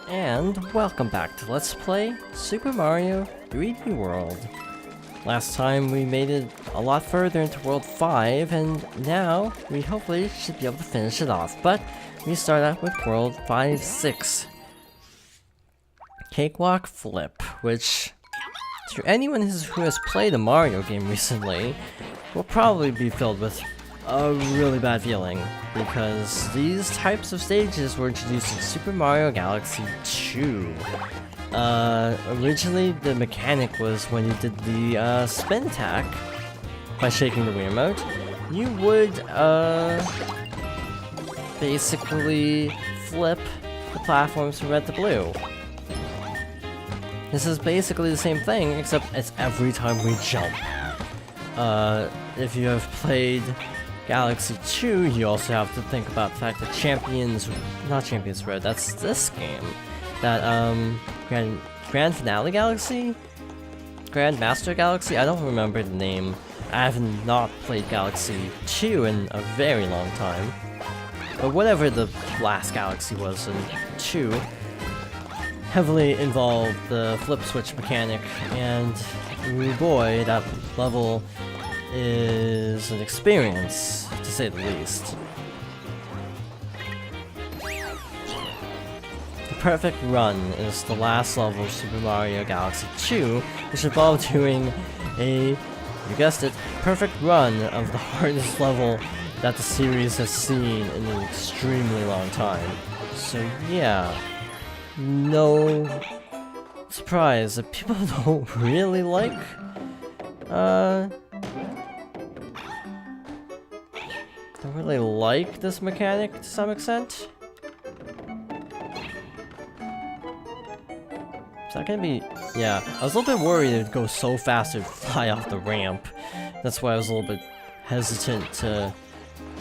And welcome back to Let's Play Super Mario 3D World. Last time we made it a lot further into World 5, and now we hopefully should be able to finish it off. But we start out with World 5-6. Cakewalk Flip, which to anyone who has played a Mario game recently, will probably be filled with a really bad feeling, because these types of stages were introduced in Super Mario Galaxy 2. Originally the mechanic was when you did the spin attack by shaking the Wii remote, you would basically flip the platforms from red to blue. This is basically the same thing, except it's every time we jump. If you have played Galaxy 2, you also have to think about the fact that not Champions Road, that's this game. That, Grand Finale Galaxy? Grand Master Galaxy? I don't remember the name. I have not played Galaxy 2 in a very long time. But whatever the last Galaxy was in 2, heavily involved the flip switch mechanic, and ooh boy, that level is an experience, to say the least. The Perfect Run is the last level of Super Mario Galaxy 2, which involved doing a, you guessed it, perfect run of the hardest level that the series has seen in an extremely long time. So yeah, no surprise that people don't really like don't really like this mechanic to some extent. Is that gonna be... yeah, I was a little bit worried it would go so fast it would fly off the ramp. That's why I was a little bit hesitant to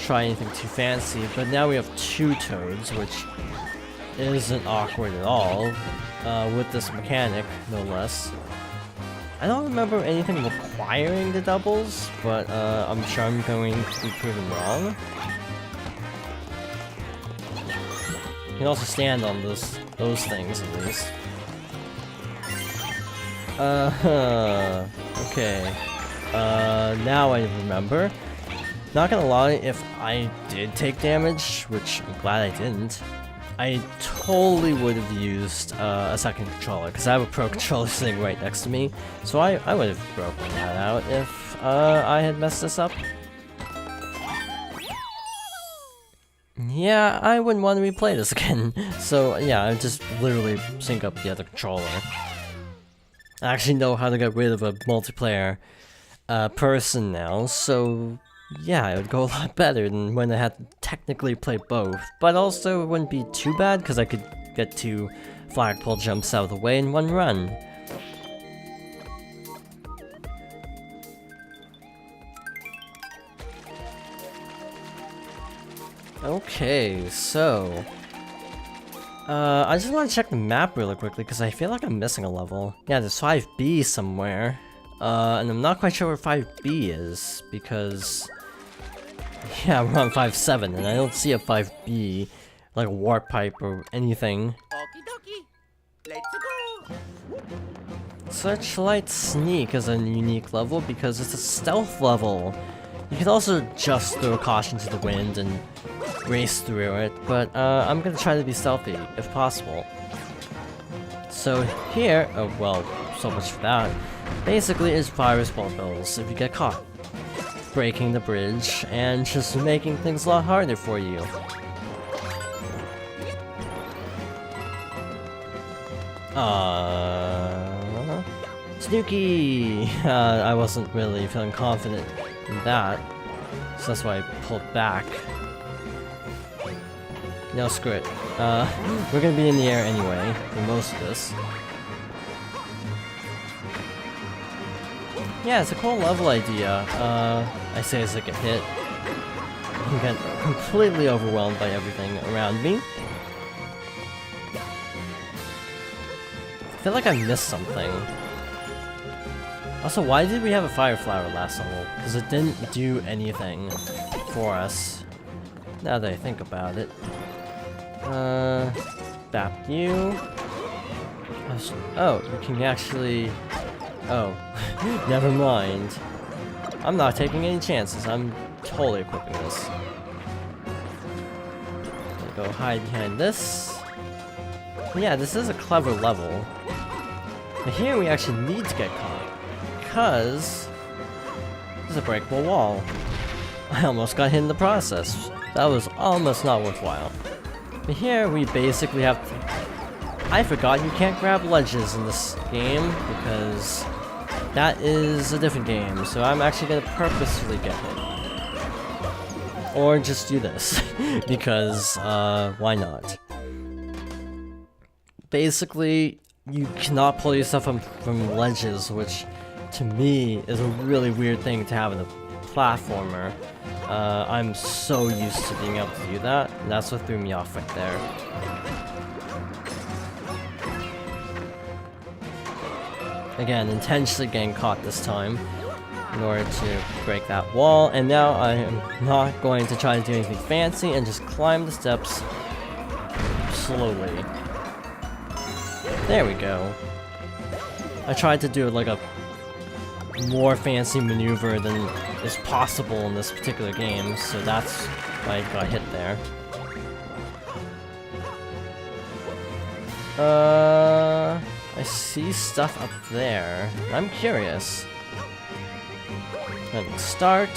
try anything too fancy, but now we have two Toads, which isn't awkward at all, with this mechanic, no less. I don't remember anything requiring the doubles, but I'm sure I'm going to be proven wrong. You can also stand on those things at least. Okay. Now I remember. Not gonna lie, if I did take damage, which I'm glad I didn't, I totally would have used a second controller, because I have a Pro Controller sitting right next to me, so I would have broken that out if I had messed this up. Yeah, I wouldn't want to replay this again, so yeah, I just literally sync up the other controller. I actually know how to get rid of a multiplayer person now, so yeah, it would go a lot better than when I had to technically play both. But also, it wouldn't be too bad, because I could get 2 flagpole jumps out of the way in one run. Okay, so... I just want to check the map really quickly, because I feel like I'm missing a level. Yeah, there's 5B somewhere. And I'm not quite sure where 5B is, because... yeah, we're on 5-7, and I don't see a 5B, like a warp pipe or anything. Let's go. Searchlight Sneak is a unique level because it's a stealth level. You can also just throw caution to the wind and race through it, but I'm gonna try to be stealthy, if possible. So here, oh well, so much for that. Basically, it's virus ball bills if you get caught. Breaking the bridge, and just making things a lot harder for you. Snooky! I wasn't really feeling confident in that, so that's why I pulled back. No, screw it. We're gonna be in the air anyway, for most of this. Yeah, it's a cool level idea. I say as I get hit. I get completely overwhelmed by everything around me. I feel like I missed something. Also, why did we have a fire flower last level? Because it didn't do anything for us. Now that I think about it. Bap you. Oh, you can actually... Oh, never mind. I'm not taking any chances. I'm totally equipping this. Go hide behind this. Yeah, this is a clever level. But here we actually need to get caught. Because... there's a breakable wall. I almost got hit in the process. That was almost not worthwhile. But here we basically have to... I forgot you can't grab ledges in this game because that is a different game. So I'm actually going to purposefully get hit. Or just do this because why not? Basically, you cannot pull yourself from ledges, which to me is a really weird thing to have in a platformer. I'm so used to being able to do that, and that's what threw me off right there. Again, intentionally getting caught this time in order to break that wall, and now I am not going to try to do anything fancy and just climb the steps slowly. There we go. I tried to do like a more fancy maneuver than is possible in this particular game, so that's why I got hit there. I see stuff up there. I'm curious. Running start.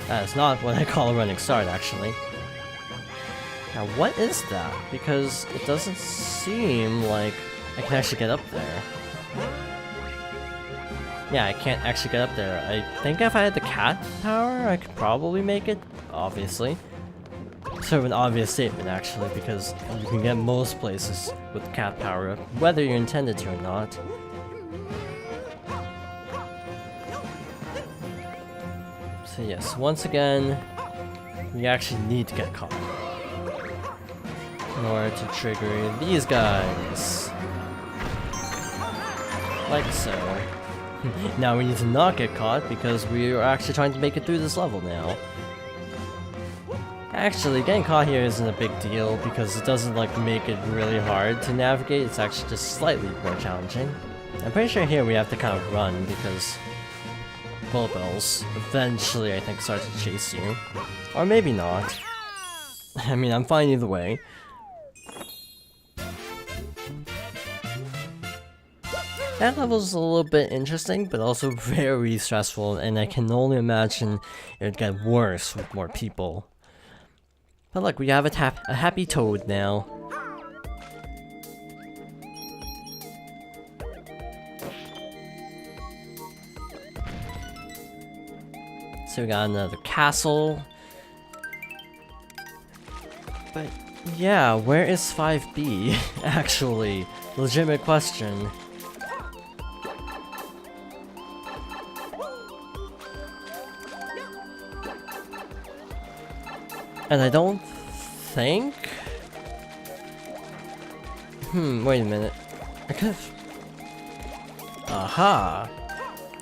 That is not what I call a running start, actually. Now, what is that? Because it doesn't seem like I can actually get up there. Yeah, I can't actually get up there. I think if I had the cat power, I could probably make it, obviously. Sort of an obvious statement, actually, because you can get most places with cat power, whether you're intended to or not. So yes, once again, we actually need to get caught in order to trigger these guys. Like so. Now we need to not get caught because we are actually trying to make it through this level now. Actually, getting caught here isn't a big deal because it doesn't like make it really hard to navigate. It's actually just slightly more challenging. I'm pretty sure here we have to kind of run because bullet bills eventually I think start to chase you. Or maybe not. I mean, I'm fine either way. That level's a little bit interesting, but also very stressful, and I can only imagine it would get worse with more people. But look, we have a happy Toad now. So we got another castle. But yeah, where is 5B? Actually, legitimate question. And I don't think... wait a minute. I could've... Aha!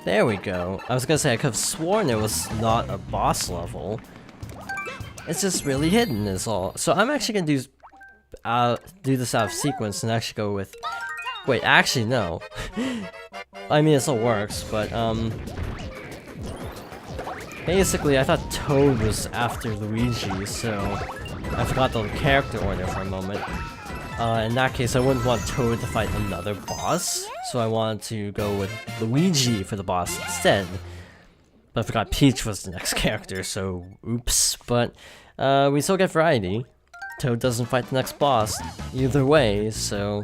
There we go. I was gonna say I could've sworn it was not a boss level. It's just really hidden is all. So I'm actually gonna do this out of sequence and actually go with... Wait, actually no. I mean it still works, but basically, I thought Toad was after Luigi, so I forgot the character order for a moment. In that case, I wouldn't want Toad to fight another boss, so I wanted to go with Luigi for the boss instead. But I forgot Peach was the next character, so oops. But we still get variety. Toad doesn't fight the next boss either way, so...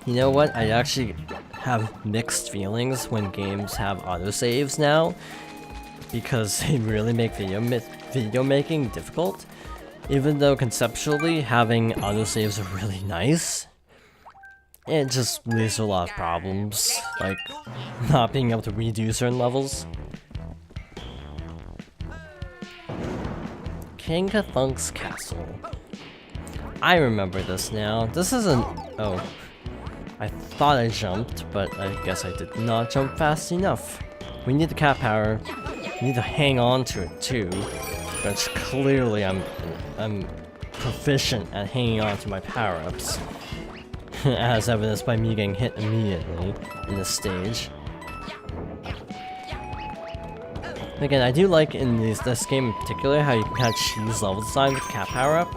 You know what? I actually have mixed feelings when games have autosaves now, because they really make video making difficult. Even though conceptually having autosaves are really nice, it just leads to a lot of problems, like not being able to redo certain levels. King Ka-thunk's castle. I remember this now. This isn't... Oh. I thought I jumped, but I guess I did not jump fast enough. We need the cat power. You need to hang on to it too, which clearly I'm proficient at hanging on to my power-ups, as evidenced by me getting hit immediately in this stage. Again, I do like in this game in particular how you can kind of choose level design with cat power-up.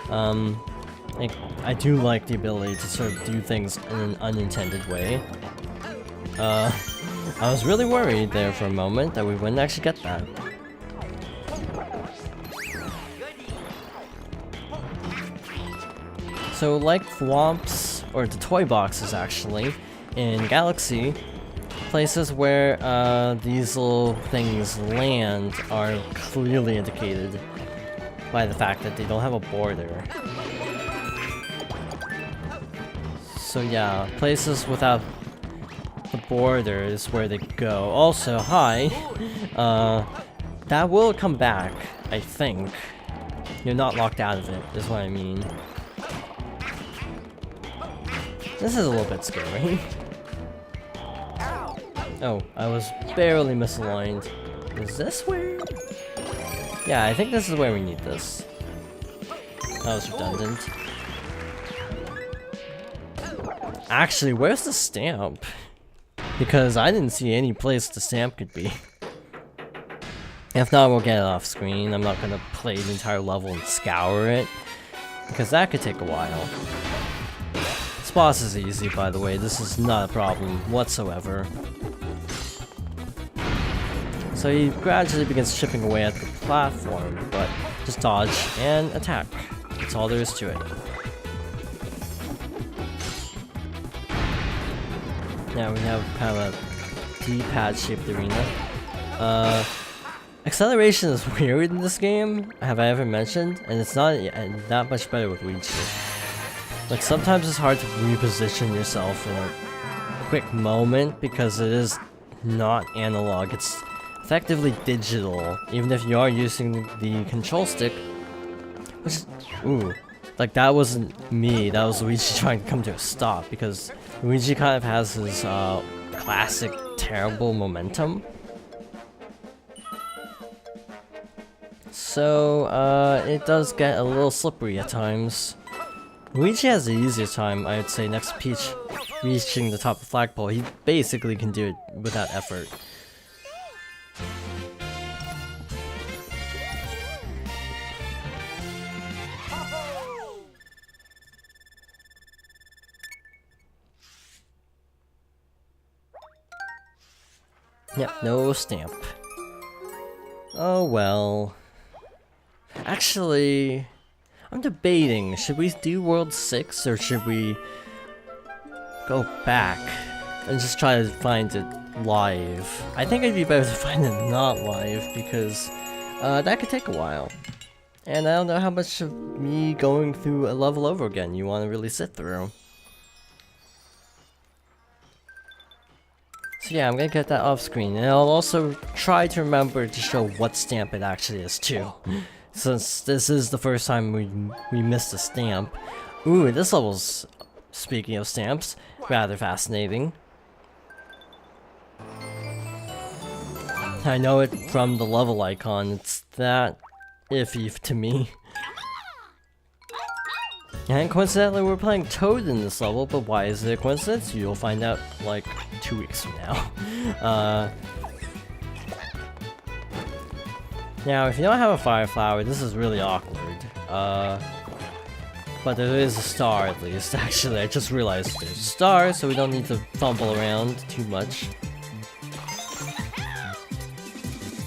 I do like the ability to sort of do things in an unintended way. I was really worried there for a moment that we wouldn't actually get that. So like Thwomps, or the toy boxes actually, in Galaxy, places where these little things land are clearly indicated by the fact that they don't have a border. So yeah, places without the border is where they go. Also, hi, that will come back, I think. You're not locked out of it, is what I mean. This is a little bit scary. Oh, I was barely misaligned. Is this where? Yeah, I think this is where we need this. That was redundant. Actually, where's the stamp? Because I didn't see any place the stamp could be. If not, we'll get it off screen. I'm not gonna play the entire level and scour it, because that could take a while. This boss is easy, by the way. This is not a problem whatsoever. So he gradually begins chipping away at the platform, but just dodge and attack. That's all there is to it. Now we have kind of a D-pad shaped arena. Acceleration is weird in this game, have I ever mentioned, and it's not that much better with Luigi. Like sometimes it's hard to reposition yourself in a quick moment because it is not analog, it's effectively digital, even if you are using the control stick, which is, ooh, like that wasn't me, that was Luigi trying to come to a stop, because Luigi kind of has his classic terrible momentum. So it does get a little slippery at times. Luigi has the easiest time, I would say, next to Peach reaching the top of the flagpole. He basically can do it without effort. Yep, no stamp. Oh well. Actually, I'm debating, should we do World 6 or should we go back and just try to find it live? I think it'd be better to find it not live because that could take a while. And I don't know how much of me going through a level over again you want to really sit through. So yeah, I'm gonna get that off screen, and I'll also try to remember to show what stamp it actually is too. Since this is the first time we missed a stamp. Ooh, this level's, speaking of stamps, rather fascinating. I know it from the level icon, it's that iffy to me. And coincidentally, we're playing Toad in this level, but why is it a coincidence? You'll find out like 2 weeks from now. Now, if you don't have a fire flower, this is really awkward. But there is a star at least, actually. I just realized there's a star, so we don't need to fumble around too much.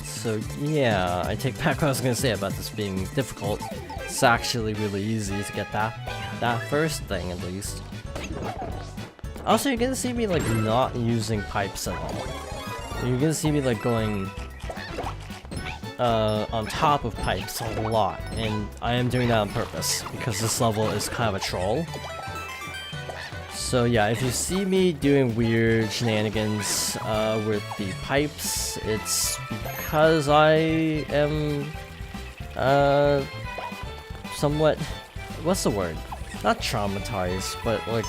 So yeah, I take back what I was gonna say about this being difficult. It's actually really easy to get that first thing at least. Also, you're gonna see me like not using pipes at all. You're gonna see me like going on top of pipes a lot, and I am doing that on purpose because this level is kind of a troll. So yeah, if you see me doing weird shenanigans with the pipes, it's because I am somewhat, what's the word? Not traumatized, but like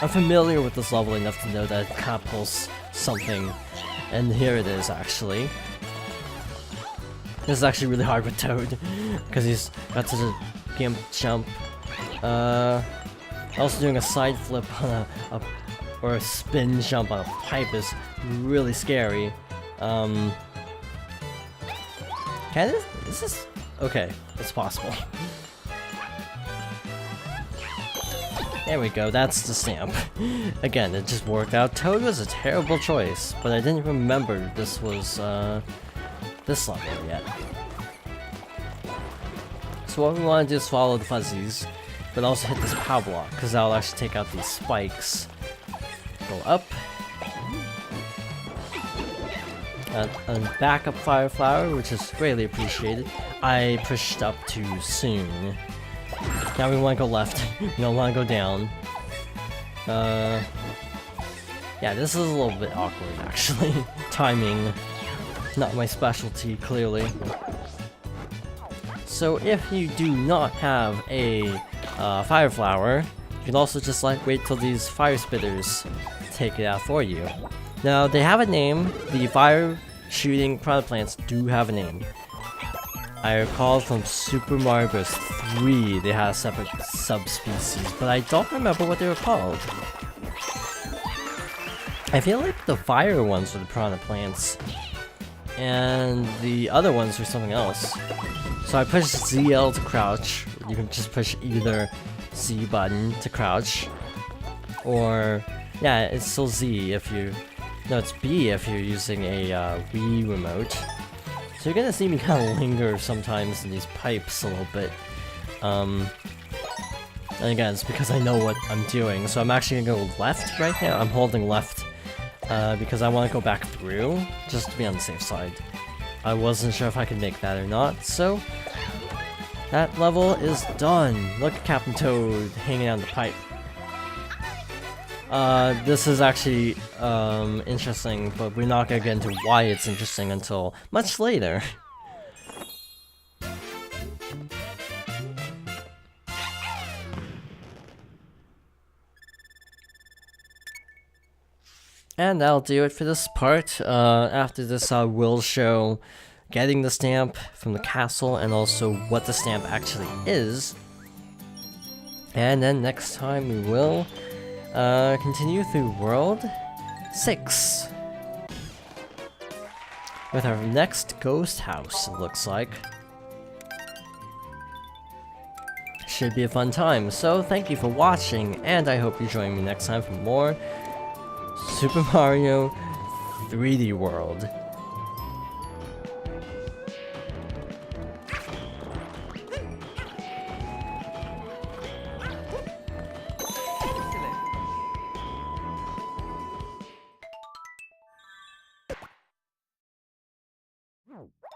I'm familiar with this level enough to know that it kind of pulls something, and here it is actually. This is actually really hard with Toad, because he's got such a gimp jump. Also doing a side flip on or a spin jump on a pipe is really scary. Can this? Is this? Okay, it's possible. There we go, that's the stamp. Again, it just worked out. Toad was a terrible choice, but I didn't remember this was, this level yet. So what we want to do is follow the fuzzies, but also hit this power block, because that'll actually take out these spikes. Go up. A backup fire flower, which is greatly appreciated. I pushed up too soon. Now we want to go left. We don't want to go down. Yeah, this is a little bit awkward, actually. Timing, not my specialty, clearly. So if you do not have a fire flower, you can also just like wait till these fire spitters take it out for you. Now they have a name. The fire shooting piranha plants do have a name. I recall from Super Mario Bros. 3 they had a separate subspecies, but I don't remember what they were called. I feel like the fire ones were the piranha plants, and the other ones were something else. So I pushed ZL to crouch. You can just push either Z button to crouch, or yeah, it's still Z if you. No, it's B if you're using a Wii remote. So you're gonna see me kind of linger sometimes in these pipes a little bit. And again, it's because I know what I'm doing. So I'm actually gonna go left right now. I'm holding left because I want to go back through, just to be on the safe side. I wasn't sure if I could make that or not, so that level is done. Look at Captain Toad hanging on the pipe. This is actually interesting, but we're not gonna get into why it's interesting until much later. And that'll do it for this part. After this, I will show getting the stamp from the castle and also what the stamp actually is. And then next time we will continue through World 6 with our next ghost house, it looks like. Should be a fun time, so thank you for watching, and I hope you join me next time for more Super Mario 3D World. Excellent.